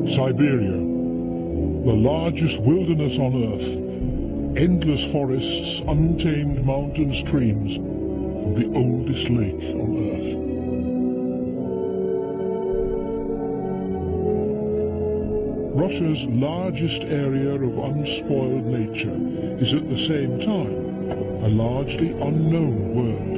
Siberia, the largest wilderness on Earth, endless forests, untamed mountain streams, and the oldest lake on Earth. Russia's largest area of unspoiled nature is at the same time a largely unknown world.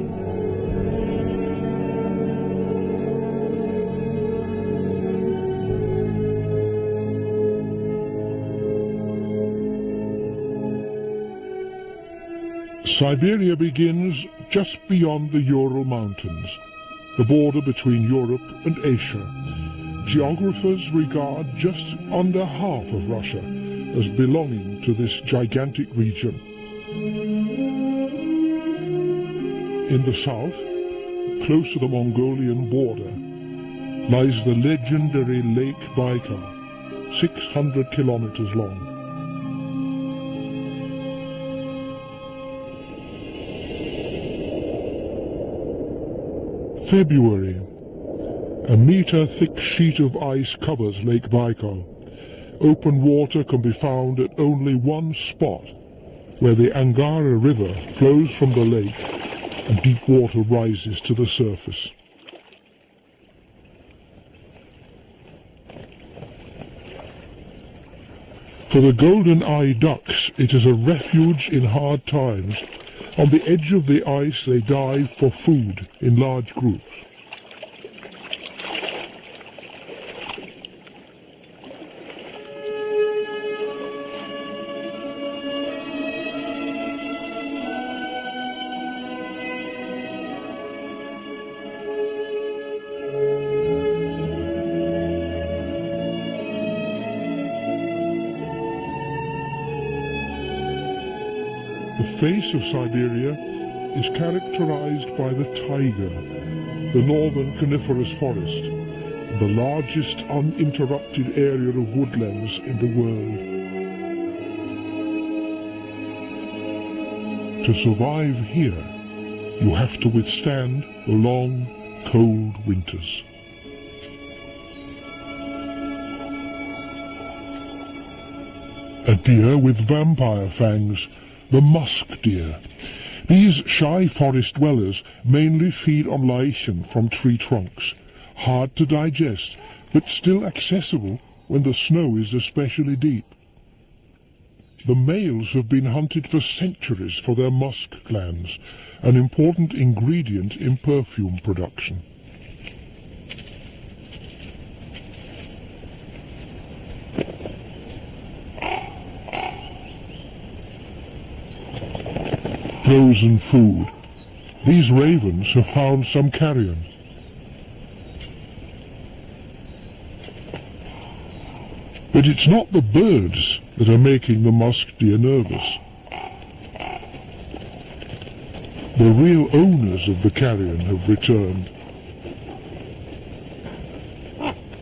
Siberia begins just beyond the Ural Mountains, the border between Europe and Asia. Geographers regard just under half of Russia as belonging to this gigantic region. In the south, close to the Mongolian border, lies the legendary Lake Baikal, 600 kilometers long. February. A meter-thick sheet of ice covers Lake Baikal. Open water can be found at only one spot, where the Angara River flows from the lake and deep water rises to the surface. For the golden-eye ducks, it is a refuge in hard times. On the edge of the ice, they dive for food in large groups. The face of Siberia is characterized by the taiga, the northern coniferous forest, the largest uninterrupted area of woodlands in the world. To survive here, you have to withstand the long, cold winters. A deer with vampire fangs, the musk deer. These shy forest dwellers mainly feed on lichen from tree trunks, hard to digest, but still accessible when the snow is especially deep. The males have been hunted for centuries for their musk glands, an important ingredient in perfume production. Frozen food. These ravens have found some carrion. But it's not the birds that are making the musk deer nervous. The real owners of the carrion have returned.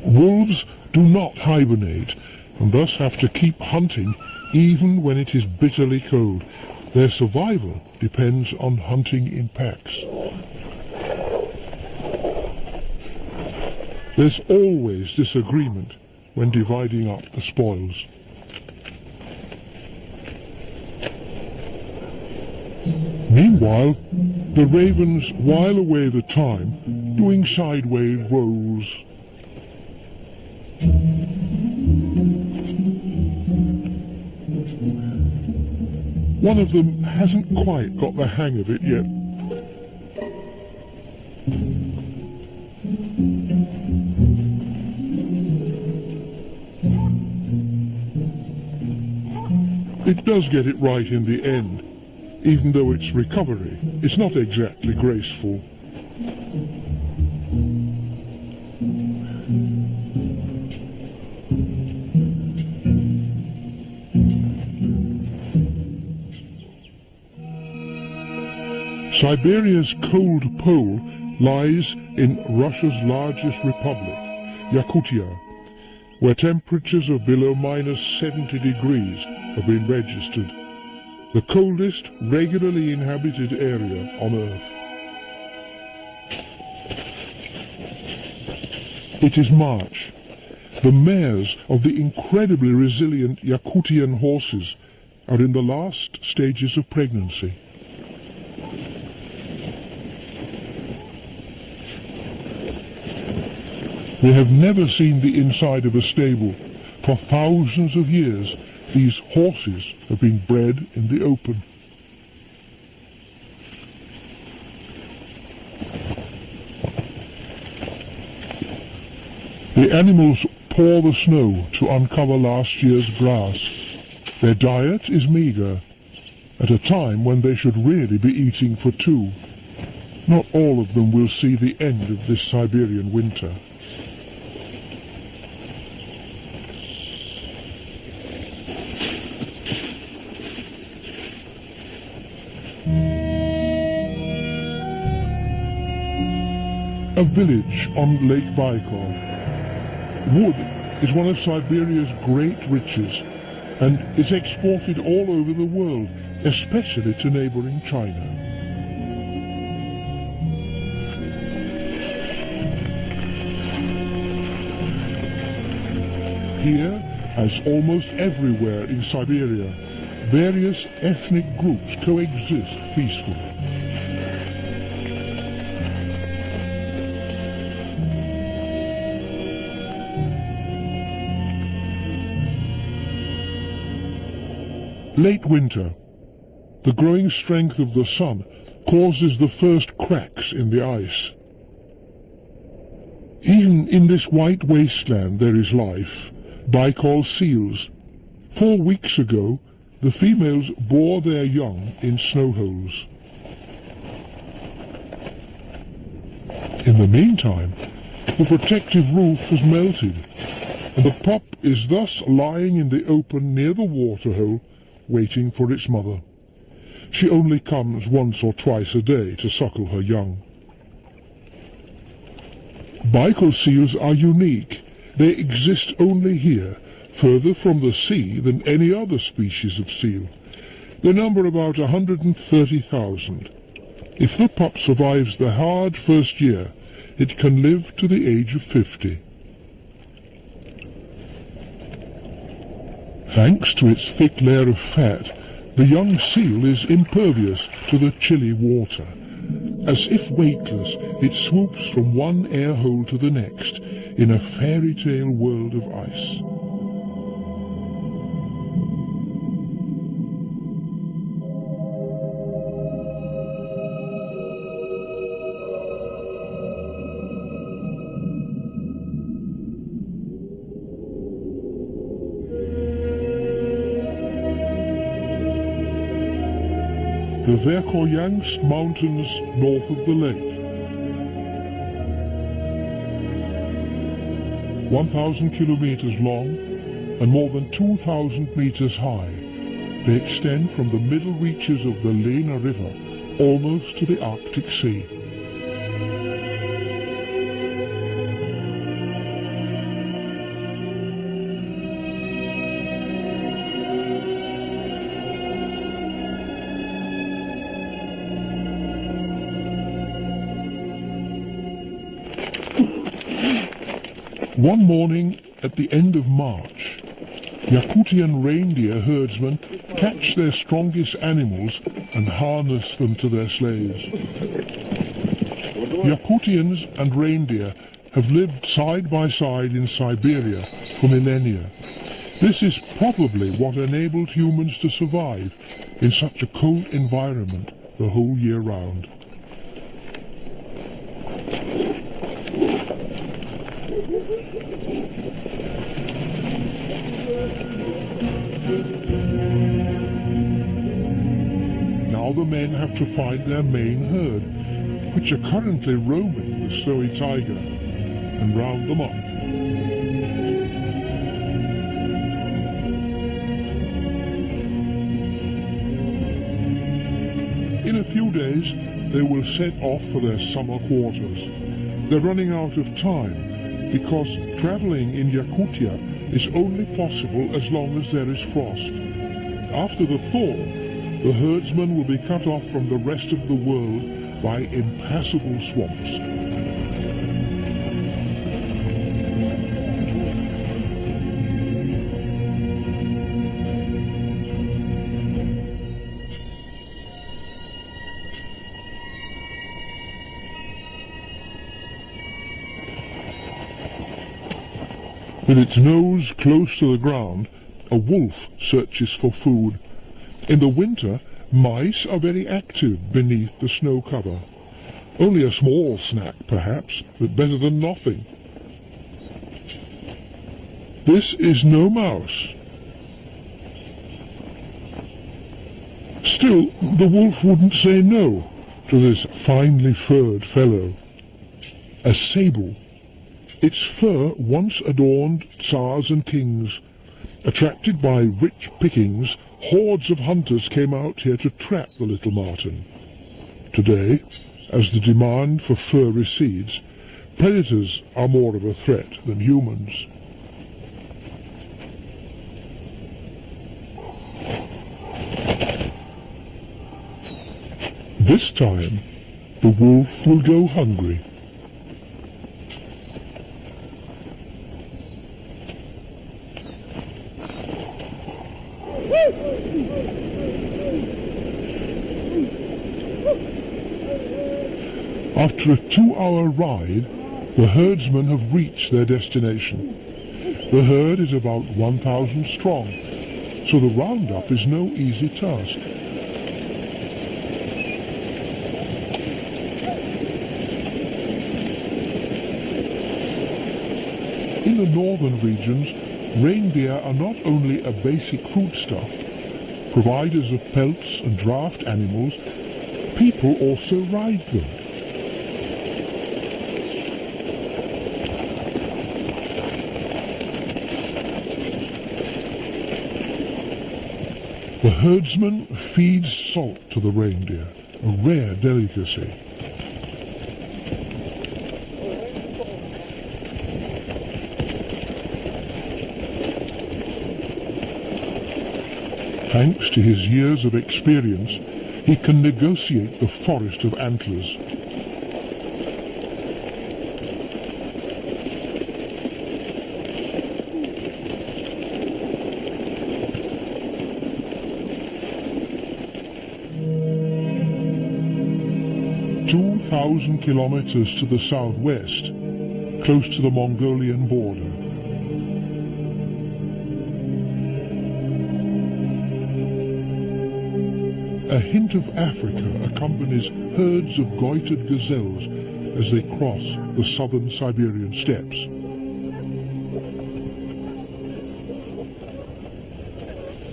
Wolves do not hibernate and thus have to keep hunting even when it is bitterly cold. Their survival depends on hunting in packs. There's always disagreement when dividing up the spoils. Meanwhile, the ravens while away the time doing sideways rolls. One of them hasn't quite got the hang of it yet. It does get it right in the end, even though its recovery is not exactly graceful. Siberia's cold pole lies in Russia's largest republic, Yakutia, where temperatures of below -70 degrees have been registered, the coldest regularly inhabited area on Earth. It is March. The mares of the incredibly resilient Yakutian horses are in the last stages of pregnancy. We have never seen the inside of a stable. For thousands of years, these horses have been bred in the open. The animals paw the snow to uncover last year's grass. Their diet is meager, at a time when they should really be eating for two. Not all of them will see the end of this Siberian winter. A village on Lake Baikal. Wood is one of Siberia's great riches and is exported all over the world, especially to neighboring China. Here, as almost everywhere in Siberia, various ethnic groups coexist peacefully. Late winter. The growing strength of the sun causes the first cracks in the ice. Even in this white wasteland there is life. Baikal seals. 4 weeks ago, the females bore their young in snow holes. In the meantime, the protective roof has melted, and the pup is thus lying in the open near the waterhole, waiting for its mother. She only comes once or twice a day to suckle her young. Baikal seals are unique. They exist only here, further from the sea than any other species of seal. They number about 130,000. If the pup survives the hard first year, it can live to the age of 50. Thanks to its thick layer of fat, the young seal is impervious to the chilly water. As if weightless, it swoops from one air hole to the next in a fairy tale world of ice. The Verkhoyansk Mountains north of the lake. 1,000 kilometers long and more than 2,000 meters high, they extend from the middle reaches of the Lena River almost to the Arctic Sea. One morning at the end of March, Yakutian reindeer herdsmen catch their strongest animals and harness them to their sleighs. Yakutians and reindeer have lived side by side in Siberia for millennia. This is probably what enabled humans to survive in such a cold environment the whole year round. Now the men have to find their main herd, which are currently roaming the snowy taiga, and round them up. In a few days, they will set off for their summer quarters. They're running out of time because traveling in Yakutia is only possible as long as there is frost. After the thaw, the herdsmen will be cut off from the rest of the world by impassable swamps. With its nose close to the ground, a wolf searches for food. In the winter, mice are very active beneath the snow cover. Only a small snack, perhaps, but better than nothing. This is no mouse. Still, the wolf wouldn't say no to this finely furred fellow. A sable. Its fur once adorned tsars and kings. Attracted by rich pickings, hordes of hunters came out here to trap the little marten. Today, as the demand for fur recedes, predators are more of a threat than humans. This time, the wolf will go hungry. After a 2-hour ride, the herdsmen have reached their destination. The herd is about 1,000 strong, so the roundup is no easy task. In the northern regions, reindeer are not only a basic foodstuff, providers of pelts and draft animals, people also ride them. The herdsman feeds salt to the reindeer, a rare delicacy. Thanks to his years of experience, he can negotiate the forest of antlers. "2,000 kilometers to the southwest, close to the Mongolian border. A hint of Africa accompanies herds of goitered gazelles as they cross the southern Siberian steppes.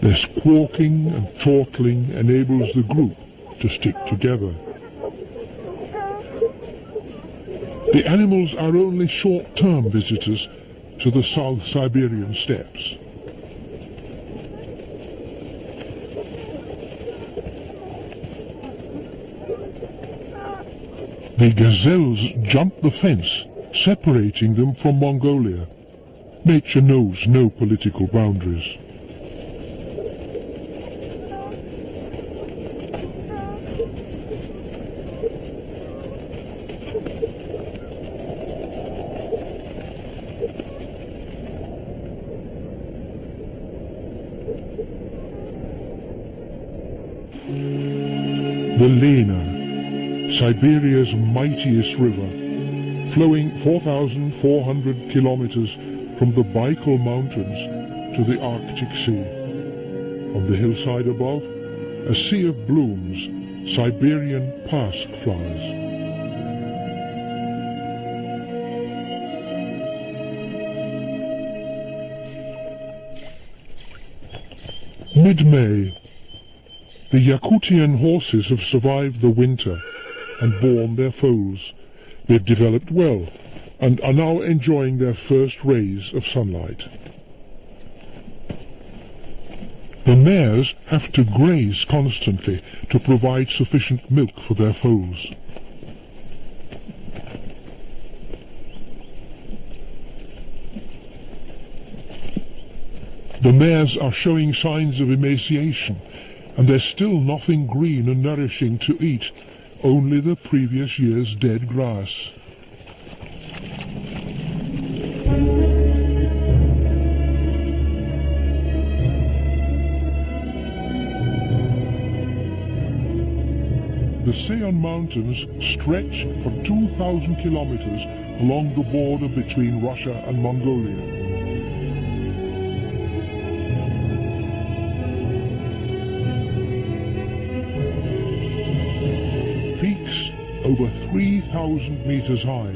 Their squawking and chortling enables the group to stick together. The animals are only short-term visitors to the South Siberian steppes. The gazelles jump the fence, separating them from Mongolia. Nature knows no political boundaries. The Lena, Siberia's mightiest river, flowing 4,400 kilometers from the Baikal Mountains to the Arctic Sea. On the hillside above, a sea of blooms, Siberian pasque flowers. Mid-May. The Yakutian horses have survived the winter and borne their foals. They've developed well and are now enjoying their first rays of sunlight. The mares have to graze constantly to provide sufficient milk for their foals. The mares are showing signs of emaciation, and there's still nothing green and nourishing to eat, only the previous year's dead grass. The Sayan Mountains stretch for 2,000 kilometers along the border between Russia and Mongolia. Peaks over 3,000 meters high.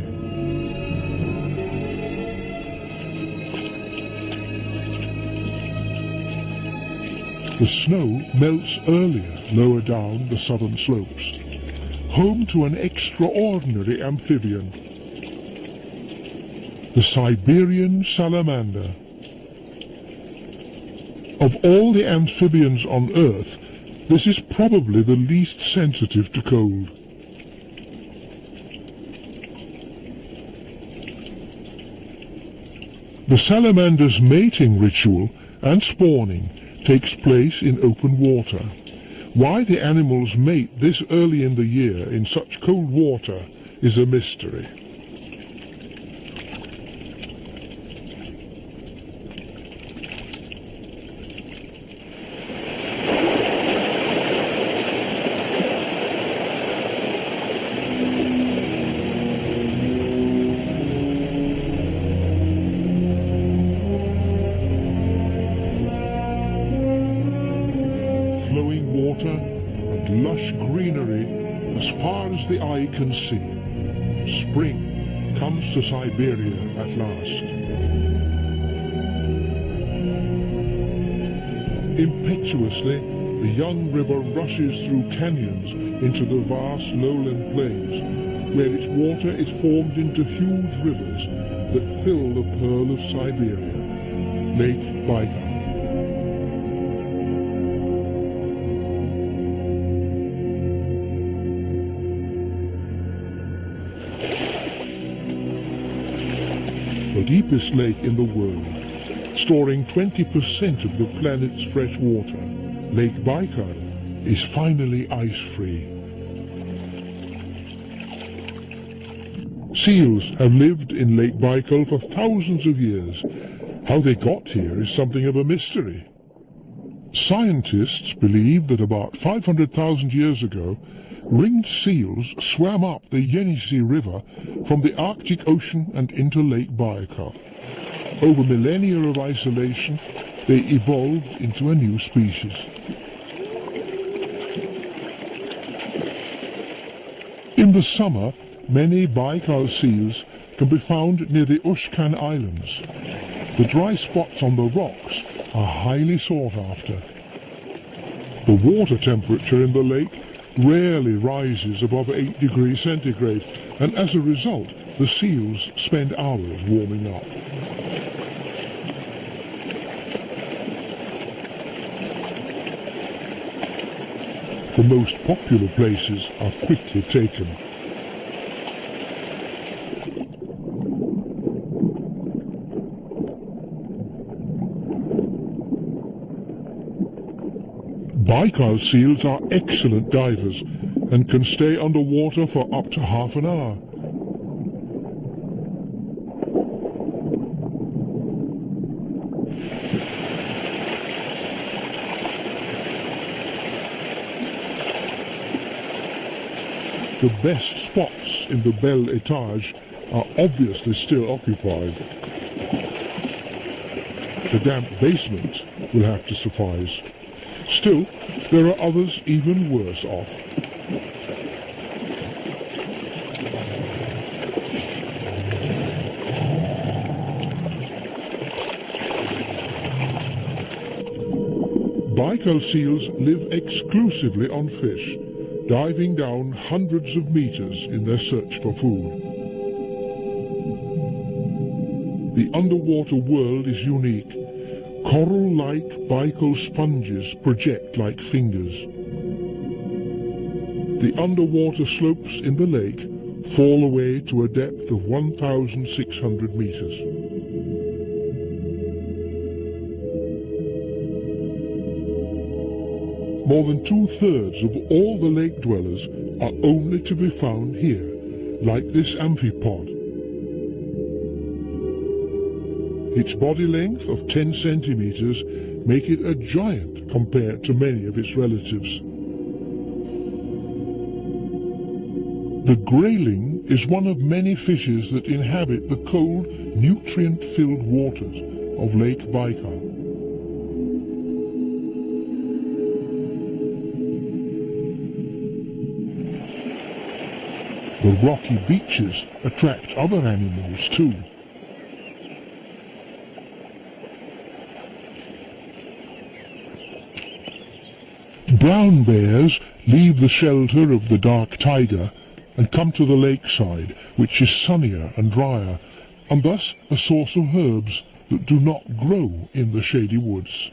The snow melts earlier lower down the southern slopes, home to an extraordinary amphibian, the Siberian salamander. Of all the amphibians on Earth, this is probably the least sensitive to cold. The salamander's mating ritual and spawning takes place in open water. Why the animals mate this early in the year in such cold water is a mystery. Flowing water and lush greenery as far as the eye can see. Spring comes to Siberia at last. Impetuously, the young river rushes through canyons into the vast lowland plains, where its water is formed into huge rivers that fill the pearl of Siberia, Lake Baikal. The deepest lake in the world, storing 20% of the planet's fresh water, Lake Baikal, is finally ice-free. Seals have lived in Lake Baikal for thousands of years. How they got here is something of a mystery. Scientists believe that about 500,000 years ago, ringed seals swam up the Yenisei River from the Arctic Ocean and into Lake Baikal. Over millennia of isolation, they evolved into a new species. In the summer, many Baikal seals can be found near the Ushkan Islands. The dry spots on the rocks are highly sought after. The water temperature in the lake rarely rises above 8 degrees centigrade, and as a result, the seals spend hours warming up. The most popular places are quickly taken. Baikal seals are excellent divers and can stay underwater for up to half an hour. The best spots in the Bel Etage are obviously still occupied. The damp basement will have to suffice. Still, there are others even worse off. Baikal seals live exclusively on fish, diving down hundreds of meters in their search for food. The underwater world is unique. Coral-like bical sponges project like fingers. The underwater slopes in the lake fall away to a depth of 1,600 meters. More than 2/3 of all the lake dwellers are only to be found here, like this amphipod. Its body length of 10 centimeters make it a giant compared to many of its relatives. The grayling is one of many fishes that inhabit the cold, nutrient-filled waters of Lake Baikal. The rocky beaches attract other animals too. Brown bears leave the shelter of the dark taiga and come to the lakeside, which is sunnier and drier, and thus a source of herbs that do not grow in the shady woods.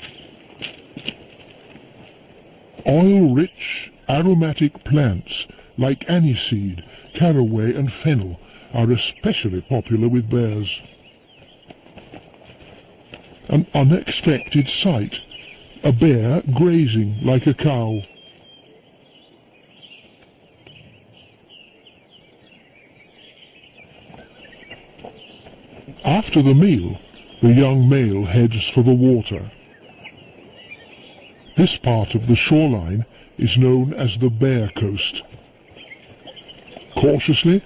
Oil-rich, aromatic plants like aniseed, caraway and fennel are especially popular with bears. An unexpected sight, a bear grazing like a cow. After the meal, the young male heads for the water. This part of the shoreline is known as the Bear Coast. Cautiously,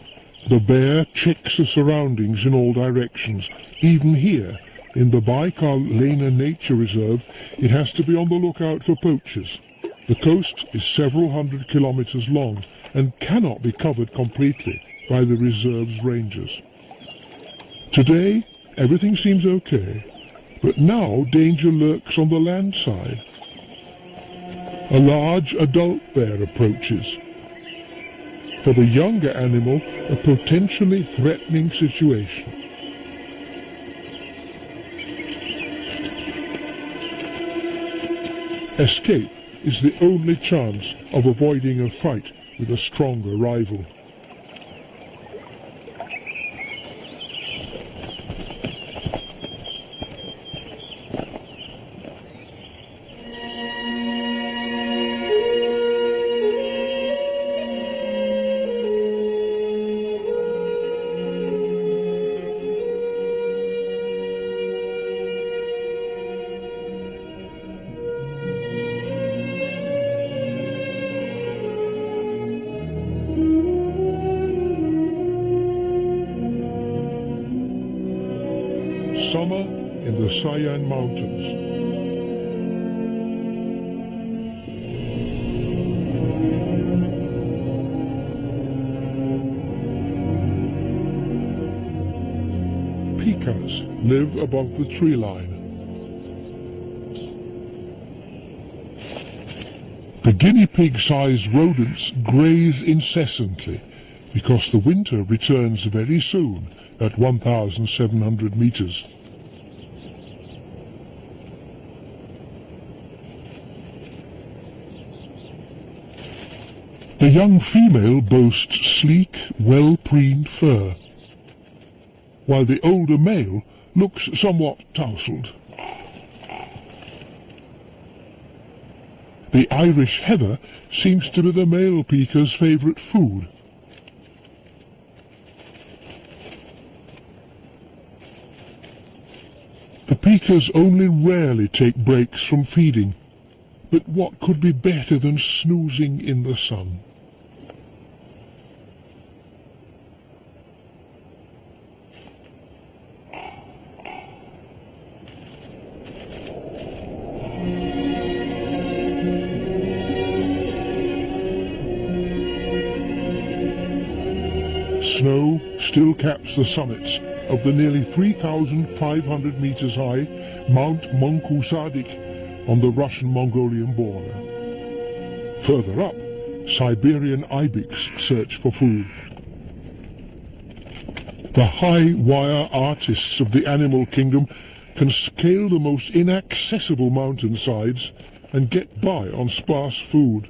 the bear checks the surroundings in all directions. Even here, in the Baikal Lena Nature Reserve, it has to be on the lookout for poachers. The coast is several hundred kilometers long and cannot be covered completely by the reserve's rangers. Today, everything seems okay, but now danger lurks on the land side. A large adult bear approaches. For the younger animal, a potentially threatening situation. Escape is the only chance of avoiding a fight with a stronger rival. Summer in the Sayan Mountains. Pikas live above the tree line. The guinea pig-sized rodents graze incessantly because the winter returns very soon at 1,700 meters. The young female boasts sleek, well-preened fur, while the older male looks somewhat tousled. The Irish heather seems to be the male pika's favourite food. The pikas only rarely take breaks from feeding, but what could be better than snoozing in the sun? Snow still caps the summits of the nearly 3,500 meters high Mount Munku Sadik on the Russian-Mongolian border. Further up, Siberian ibex search for food. The high-wire artists of the animal kingdom can scale the most inaccessible mountainsides and get by on sparse food.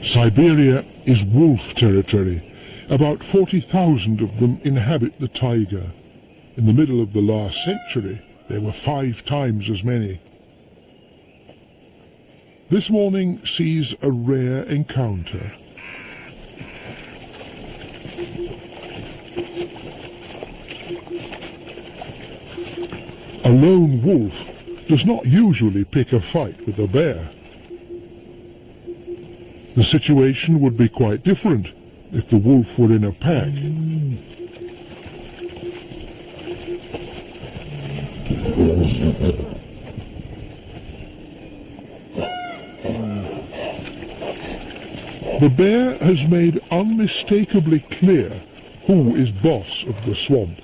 Siberia is wolf territory. About 40,000 of them inhabit the taiga. In the middle of the last century, there were 5 times as many. This morning sees a rare encounter. A lone wolf does not usually pick a fight with a bear. The situation would be quite different if the wolf were in a pack. The bear has made unmistakably clear who is boss of the swamp.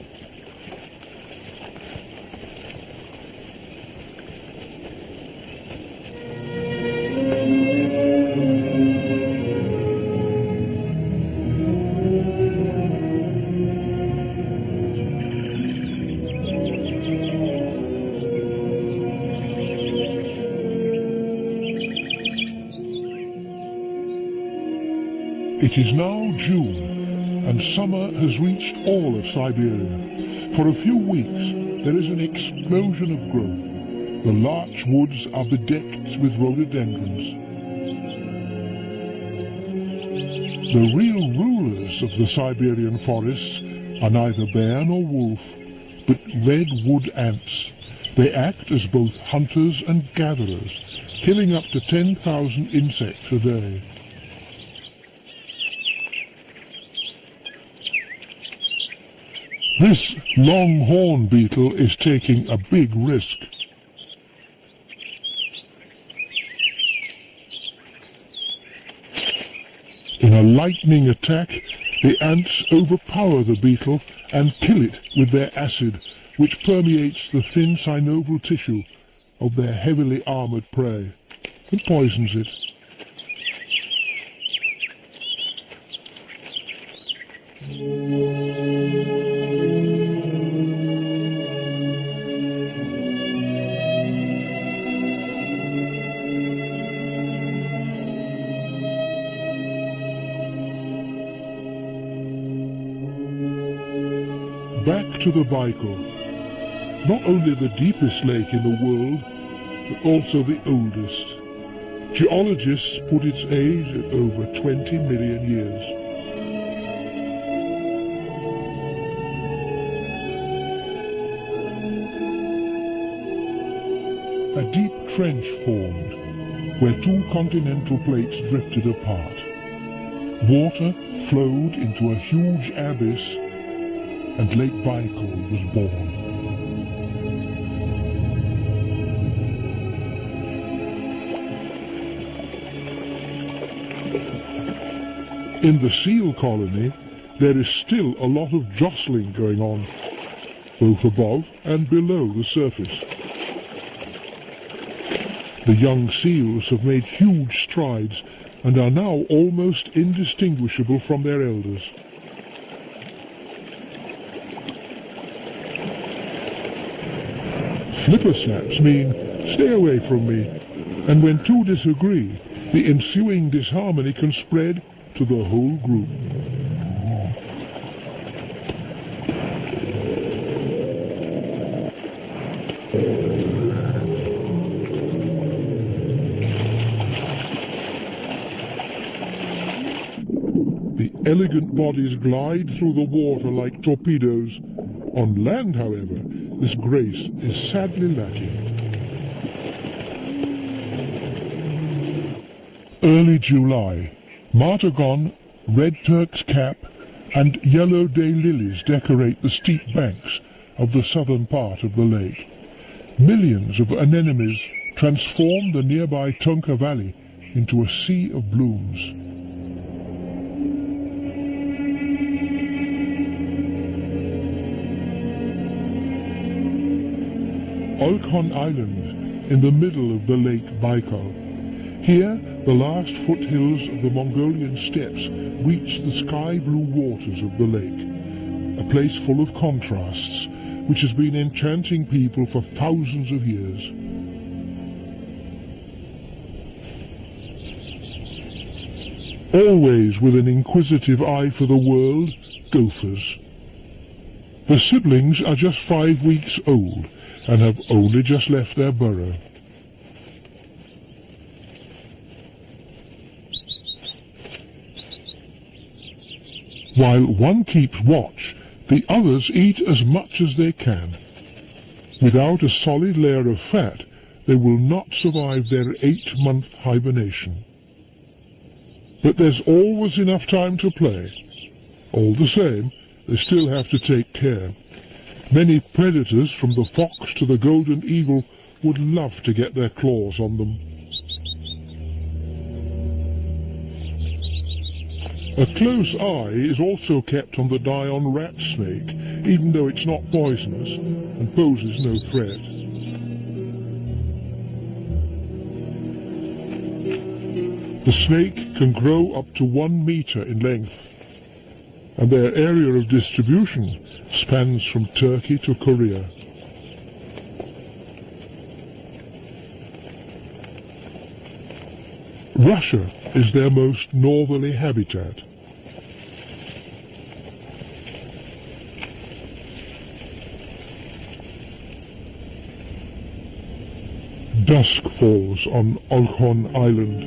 It is now June, and summer has reached all of Siberia. For a few weeks, there is an explosion of growth. The larch woods are bedecked with rhododendrons. The real rulers of the Siberian forests are neither bear nor wolf, but red wood ants. They act as both hunters and gatherers, killing up to 10,000 insects a day. This longhorn beetle is taking a big risk. In a lightning attack, the ants overpower the beetle and kill it with their acid, which permeates the thin synovial tissue of their heavily armoured prey and poisons it. Back to the Baikal, not only the deepest lake in the world, but also the oldest. Geologists put its age at over 20 million years. A deep trench formed, where 2 continental plates drifted apart. Water flowed into a huge abyss, and Lake Baikal was born. In the seal colony, there is still a lot of jostling going on, both above and below the surface. The young seals have made huge strides and are now almost indistinguishable from their elders. Flipper snaps mean, stay away from me, and when 2 disagree, the ensuing disharmony can spread to the whole group. The elegant bodies glide through the water like torpedoes. On land, however, this grace is sadly lacking. Early July. Martagon, red Turk's cap, and yellow daylilies decorate the steep banks of the southern part of the lake. Millions of anemones transform the nearby Tunka Valley into a sea of blooms. Olkhon Island, in the middle of the Lake Baikal. Here, the last foothills of the Mongolian steppes reach the sky-blue waters of the lake, a place full of contrasts, which has been enchanting people for thousands of years. Always with an inquisitive eye for the world, gophers. The siblings are just 5 weeks old and have only just left their burrow. While one keeps watch, the others eat as much as they can. Without a solid layer of fat, they will not survive their 8-month hibernation. But there's always enough time to play. All the same, they still have to take care. Many predators, from the fox to the golden eagle, would love to get their claws on them. A close eye is also kept on the Dion rat snake, even though it's not poisonous and poses no threat. The snake can grow up to 1 meter in length, and their area of distribution spans from Turkey to Korea. Russia is their most northerly habitat. Dusk falls on Olkhon Island.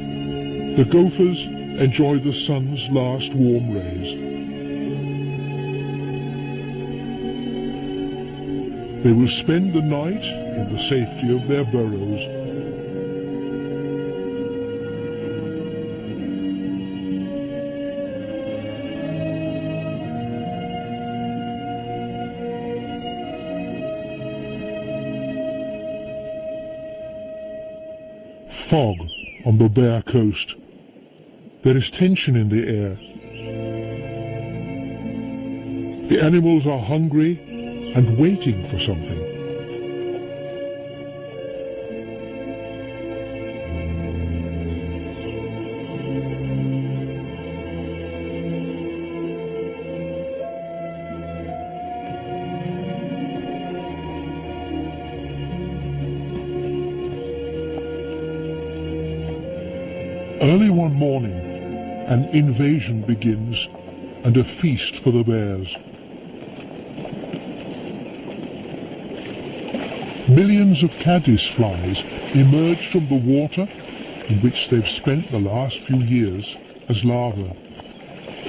The gophers enjoy the sun's last warm rays. They will spend the night in the safety of their burrows. Fog on the bare coast. There is tension in the air. The animals are hungry and waiting for something. Early one morning, an invasion begins and a feast for the bears. Millions of caddisflies emerge from the water in which they've spent the last few years as larvae,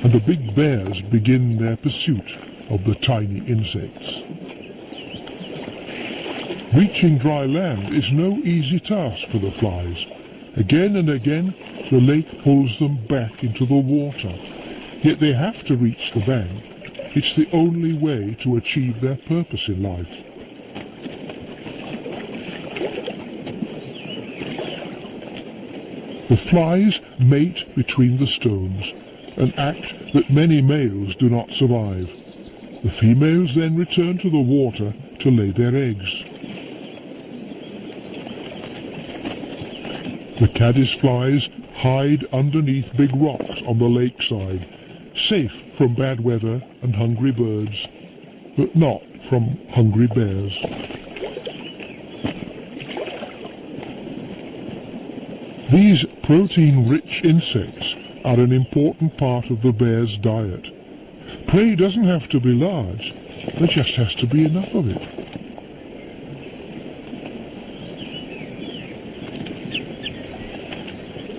and the big bears begin their pursuit of the tiny insects. Reaching dry land is no easy task for the flies. Again and again, the lake pulls them back into the water, yet they have to reach the bank. It's the only way to achieve their purpose in life. The flies mate between the stones, an act that many males do not survive. The females then return to the water to lay their eggs. The caddisflies hide underneath big rocks on the lakeside, safe from bad weather and hungry birds, but not from hungry bears. These protein-rich insects are an important part of the bear's diet. Prey doesn't have to be large, there just has to be enough of it.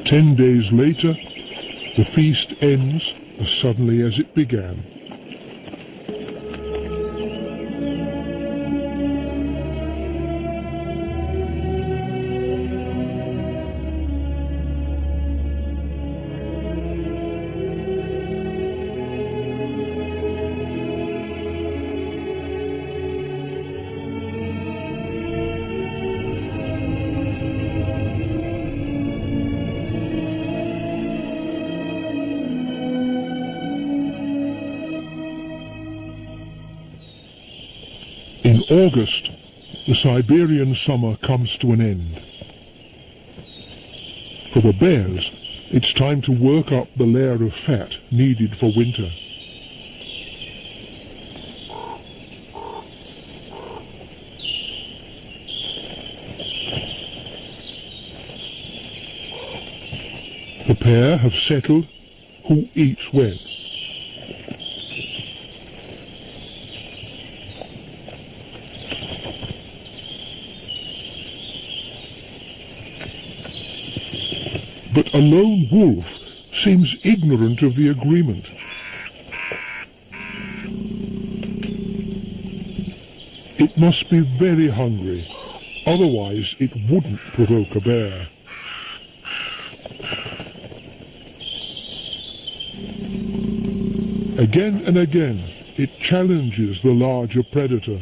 "10 days later, the feast ends as suddenly as it began. In August, the Siberian summer comes to an end. For the bears, it's time to work up the layer of fat needed for winter. The pair have settled who eats when. But a lone wolf seems ignorant of the agreement. It must be very hungry, otherwise it wouldn't provoke a bear. Again and again, it challenges the larger predator.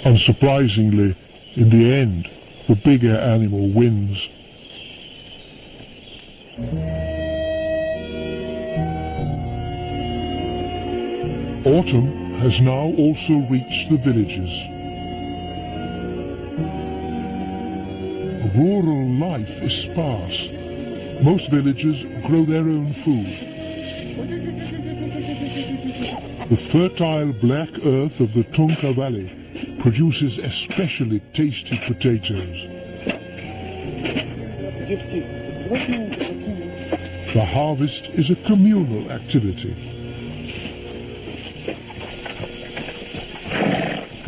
Unsurprisingly, in the end, the bigger animal wins. Autumn has now also reached the villages. Rural life is sparse. Most villagers grow their own food. The fertile black earth of the Tunka Valley produces especially tasty potatoes. The harvest is a communal activity.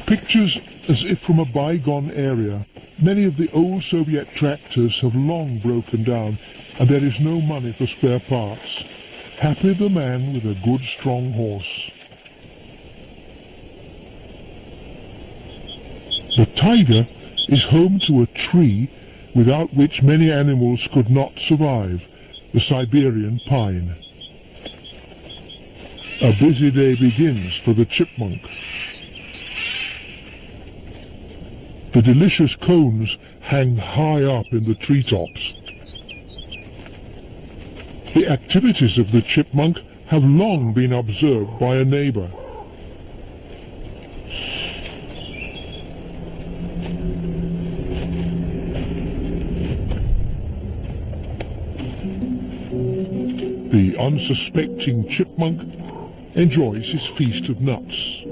Pictures as if from a bygone era, many of the old Soviet tractors have long broken down and there is no money for spare parts. Happy the man with a good strong horse. The tiger is home to a tree without which many animals could not survive, the Siberian pine. A busy day begins for the chipmunk. The delicious cones hang high up in the treetops. The activities of the chipmunk have long been observed by a neighbor. The unsuspecting chipmunk enjoys his feast of nuts.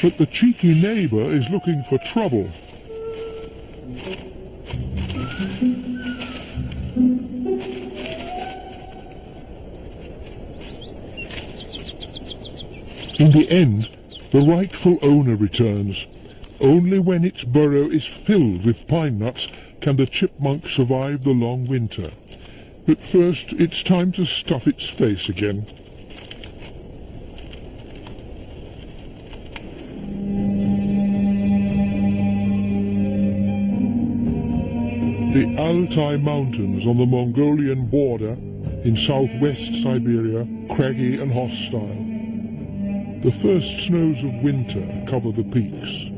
But the cheeky neighbor is looking for trouble. In the end, the rightful owner returns. Only when its burrow is filled with pine nuts can the chipmunk survive the long winter. But first, it's time to stuff its face again. The Altai Mountains on the Mongolian border in southwest Siberia, craggy and hostile. The first snows of winter cover the peaks.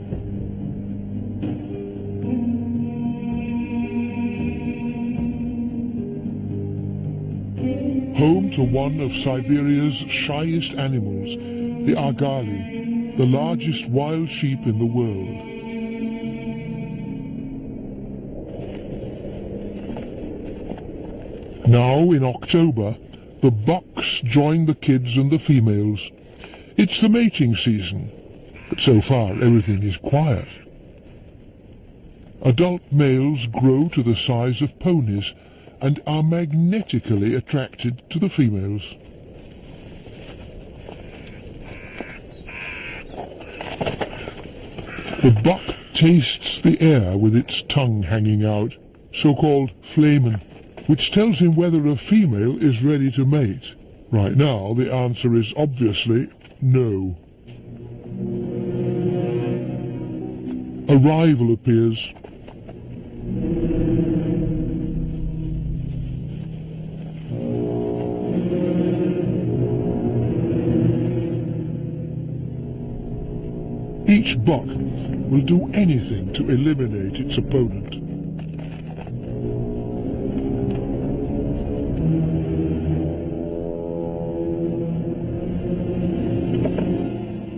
Home to one of Siberia's shyest animals, the argali, the largest wild sheep in the world. Now in October, the bucks join the kids and the females. It's the mating season, but so far everything is quiet. Adult males grow to the size of ponies and are magnetically attracted to the females. The buck tastes the air with its tongue hanging out, so-called flamen, which tells him whether a female is ready to mate. Right now, the answer is obviously no. A rival appears. Each buck will do anything to eliminate its opponent.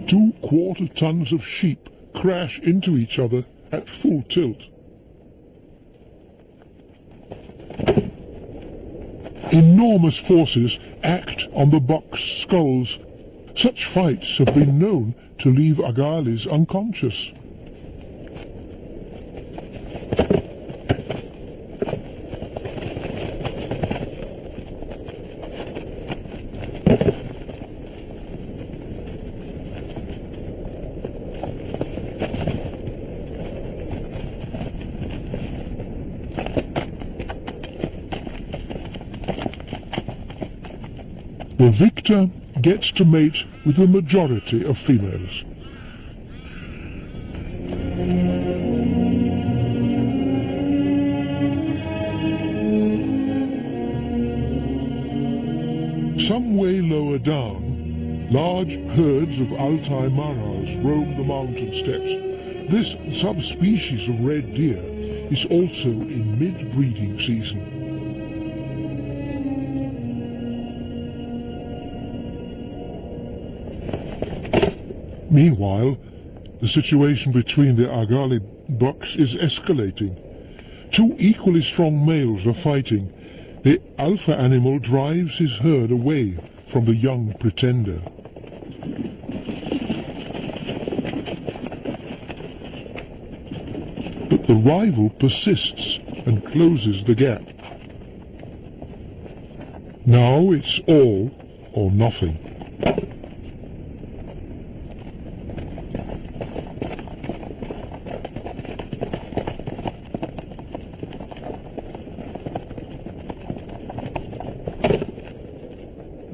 Two-quarter tons of sheep crash into each other at full tilt. Enormous forces act on the buck's skulls. Such fights have been known to leave agalis unconscious. The victor gets to mate with the majority of females. Some way lower down, large herds of Altai maras roam the mountain steppes. This subspecies of red deer is also in mid-breeding season. Meanwhile, the situation between the agali bucks is escalating. Two equally strong males are fighting. The alpha animal drives his herd away from the young pretender. But the rival persists and closes the gap. Now it's all or nothing.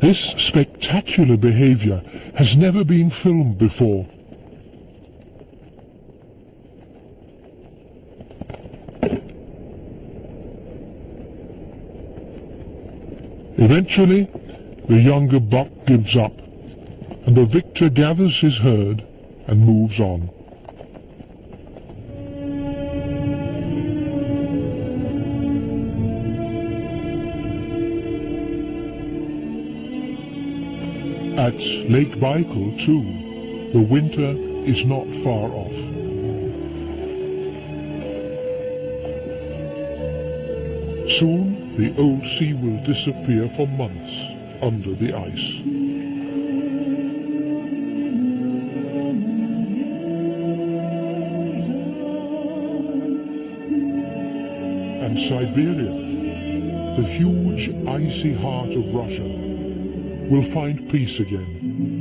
This spectacular behavior has never been filmed before. Eventually, the younger buck gives up, and the victor gathers his herd and moves on. At Lake Baikal, too, the winter is not far off. Soon, the old sea will disappear for months under the ice. And Siberia, the huge icy heart of Russia, will find peace again.